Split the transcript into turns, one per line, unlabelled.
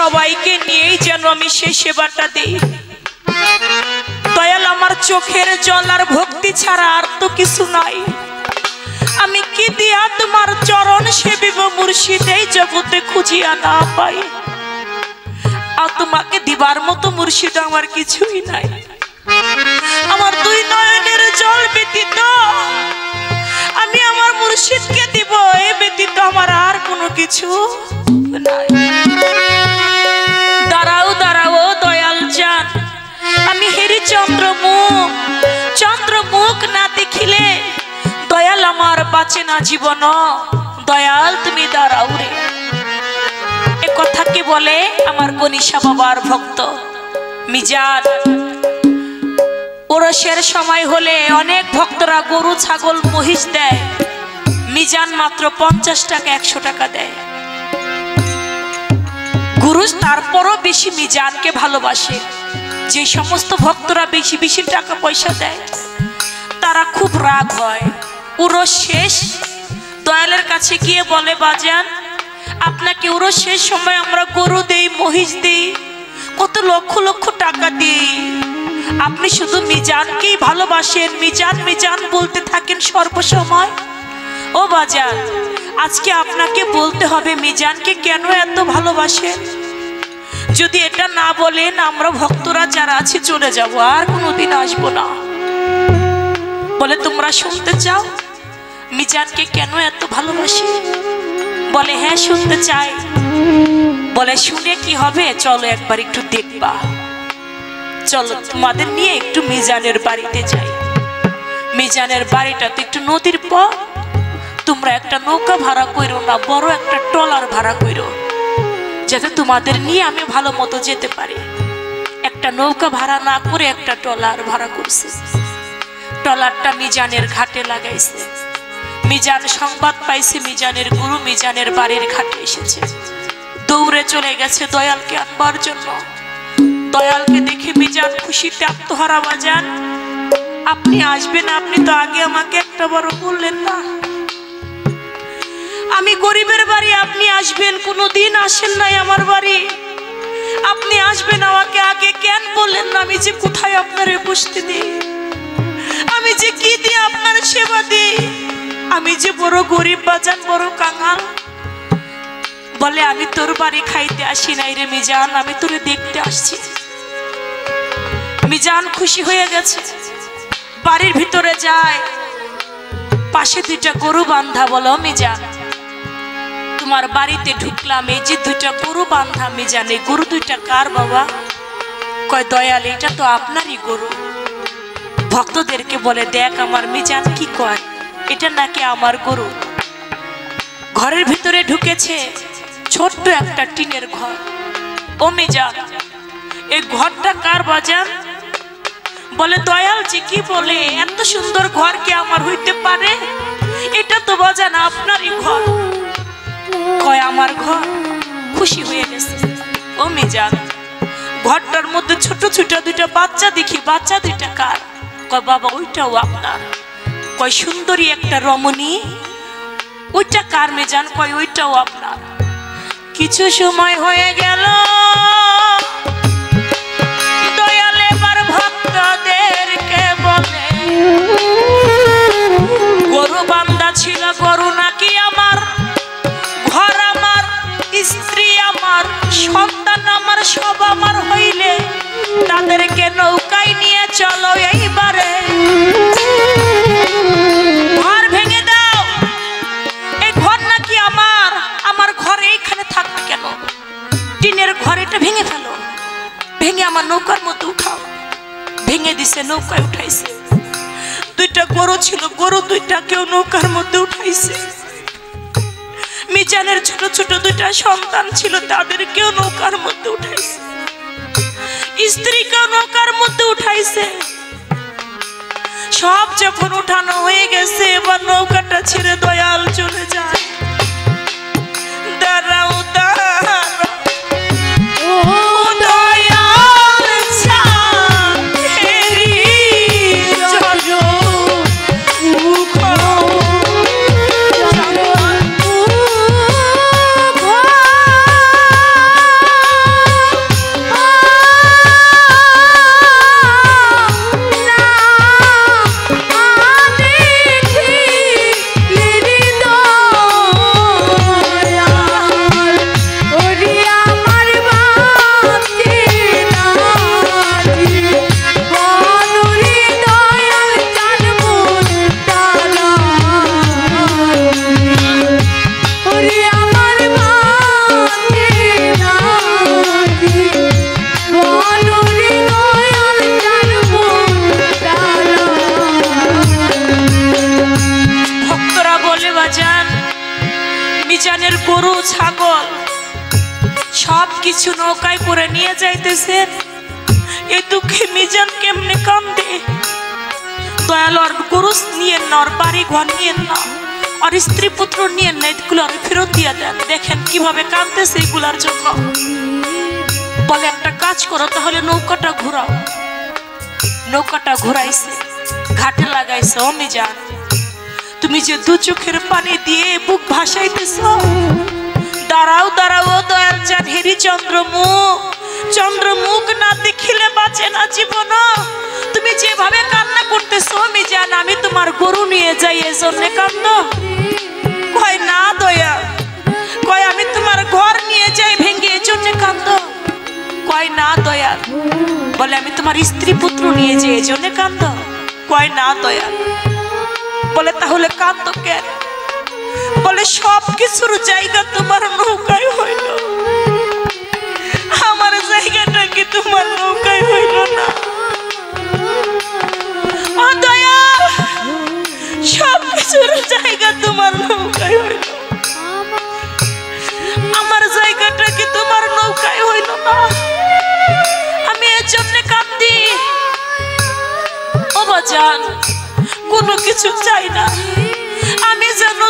সবাইকে নিয়েই যেন আমি সেই সেবাটা দিই। দয়াল আমার চোখের জল আর ভক্তি ছাড়া আর তো কিছু নাই। আমি কি দিয়া তোমার চরণ সেবিব মুর্শিদ এই জগতে খুঁজিয়া না পাই। আর তোমাকে দিবার মতো মুর্শিদ আমার কিছুই নাই। আমার দুই নয়নের জল ব্যতীত আমি আমার মুর্শিদকে দিব, এ ব্যতীত আমার আর কোনো কিছু নাই। দাঁড়াও দাঁড়াও দয়াল জান, আমি চন্দ্রমুখ না দেখিলে দয়াল আমার বাঁচে না জীবন। দয়াল তুমি দাঁড়াও রে। এ কথা কি বলে আমার গনিশা বাবার ভক্ত মিজান। ওরসের সময় হলে অনেক ভক্তরা গরু ছাগল মহিষ দেয়, মিজান মাত্র 50 টাকা 100 টাকা দেয়। গুরু তারপরও বেশি মিজানকে ভালোবাসে। যে সমস্ত ভক্তরা বেশি বেশি টাকা পয়সা দেয় তারা খুব রাগ হয়। উরস শেষ, দয়ালের কাছে গিয়ে বলে বাজান আপনাকে উরস শেষ সময় আমরা গরু দেই, মহিষ দেই, কত লক্ষ লক্ষ টাকা দিই, আপনি শুধু মিজানকেই ভালোবাসেন, মিজান মিজান বলতে থাকেন সর্বসময়। ও বাজান আজকে আপনাকে বলতে হবে মিজানকে কেন এত ভালোবাসেন। যদি এটা না বলেন আমরা ভক্তরা যারা আছে চলে যাব, আর কোনোদিন আসবো না। বলে তোমরা শুনতে চাও মিজানকে কেন এত ভালোবাসি? বলে হ্যাঁ শুনতে চাই। বলে শুনে কি হবে, চলো একবার একটু দেখবা। চলো তোমাদের নিয়ে একটু মিজানের বাড়িতে যাই। মিজানের বাড়িটা তো একটু নদীর পর, তোমরা একটা নৌকা ভাড়া করো না, বড় একটা ট্রলার ভাড়া করো, যাতে তোমাদের নিয়ে আমি ভালো মতো যেতে পারি। একটা নৌকা ভাড়া না করে একটা ট্রলার ভাড়া করছে। ট্রলারটা মিজানের ঘাটে লাগাইছে। মিজান সংবাদ পাইছে মিজানের গুরু মিজানের বাড়ির ঘাটে এসেছে। দৌড়ে চলে গেছে দয়ালকে আনবার জন্য। দয়ালকে দেখে মিজান খুশিতে আত্মহারা। বাজান আপনি আসবেন, আপনি তো আগে আমাকে একটা বড় বললেন না। আমি গরিবের বাড়ি, আপনি আসবেন, কোনোদিন আসেন নাই আমার বাড়ি। আপনি আসবেন আমাকে আগে কেন বললেন না? আমি যে কোথায় আপনারে বসতে দিই, আমি যে কি দিয়ে আপনার সেবা দিই, আমি যে বড় গরিব বাজান, বড় কাঙাল। বলে আমি তোর বাড়ি খাইতে আসি নাই রে মিজান, আমি তোরে দেখতে আসছি। মিজান খুশি হয়ে গেছে, বাড়ির ভিতরে যায়, পাশে দুইটা গরু বান্ধা। বলো মিজান তোমার বাড়িতে ঢুকলাম, এই যে দুইটা গরু বান্ধা মিজান, এই গরু দুইটা কার বাবা? কয় দয়াল এটা তো আপনারই গরু। ভক্তদেরকে বলে দেখ আমার মিজান কি কয়, এটা নাকি আমার গরু। ঘরের ভিতরে ঢুকেছে, ছোট্ট একটা টিনের ঘর। ও মিজান এই ঘরটা কার বাজান? বলে দয়াল জি কি বলে, এত সুন্দর ঘর কি আমার হইতে পারে? এটা তো বাজান আপনারই ঘর। কয় আমার ঘর? খুশি হয়ে গেছে। ও মিজান ঘরটার মধ্যে ছোট ছোট দুইটা বাচ্চা দেখি, বাচ্চা দুইটা কার? কয় বাবা ওইটাও আপনার। কয় সুন্দরী একটা রমণী, ওইটা কার মিজান? কয় ওইটাও আপনার। কিছু সময় হয়ে গেল, দয়াল এবার ভক্তদেরকে বলে গরু বান্ধা ছিল, গরু নাকি আমার, ঘর আমার, স্ত্রী আমার, সন্তান আমার, সব আমার হইলে তাদেরকে নৌকায় নিয়ে চলো এইবারে। ঘর ভেঙে দাও, এই ঘর নাকি আমার, আমার ঘর এইখানে থাকবে কেন? টিনের ঘর, এটা ভেঙে ফেলো, ভেঙে আমার নৌকার মধ্যে উঠাও। ভেঙে দিছে, নৌকায় উঠাইছে। দুইটা গরু ছিল, গরু দুইটা কেউ নৌকার মধ্যে উঠাইছে। মিজানের ছোট ছোট দুইটা সন্তান ছিল, তাদেরকেও নৌকার মধ্যে উঠাইছে। স্ত্রীকেও নৌকার মধ্যে উঠাইছে। সব যখন উঠানো হয়ে গেছে, এবার নৌকাটা ছেড়ে দয়াল চলে যায়। দাঁড়াও দাঁড়াও গরু ছাগল সব কিছু নৌকায় করে নিয়ে যাইতেছেন। এই দুঃখে মিজান কেমনে কান্দে। দয়াল আর গরু নিয়েন না, আর বাড়ি ঘর নিয়েন না, আর স্ত্রী পুত্র নিয়েন না, এগুলো আর ফেরত দিয়ে দেন। দেখেন কিভাবে কাঁদতেছে এগুলার জন্য। বলে একটা কাজ করো তাহলে নৌকাটা ঘুরাও। নৌকাটা ঘুরাইছে, ঘাটে লাগাইছে। ও মিজান, তুমি যে দু চোখের পানি দিয়ে বুক ভাসাইতেছ, দাঁড়াও দাঁড়াও দয়াল চাঁদ হেরি চন্দ্রমুখ। চন্দ্রমুখ না দেখিলে বাঁচে না জীবন। তুমি যেভাবে কান্না করতেছো মিজান, আমি তোমার গরু নিয়ে যাই এজন্য কান্দ। কয় না দয়া, কয় আমি তোমার ঘর নিয়ে যাই ভেঙে এজন্য কান্দ। কয় না দয়া, বলে আমি তোমার স্ত্রী পুত্র নিয়ে যাই এজন্য কান্দ। কয় না দয়া, বলে তাহলে কান্দ কেন? বলে সব কিছুর জায়গা তোমার নৌকায় হইল, আমার জায়গাটা কি তোমার নৌকায় হইল না? ও দয়া, সব কিছুর জায়গা তোমার নৌকায় হইল, আমার জায়গাটা কি তোমার নৌকায় হইল না? আমি এর জন্য কাঁদি। ও বাজান, কোনো কিছু চাই না, আমি যেন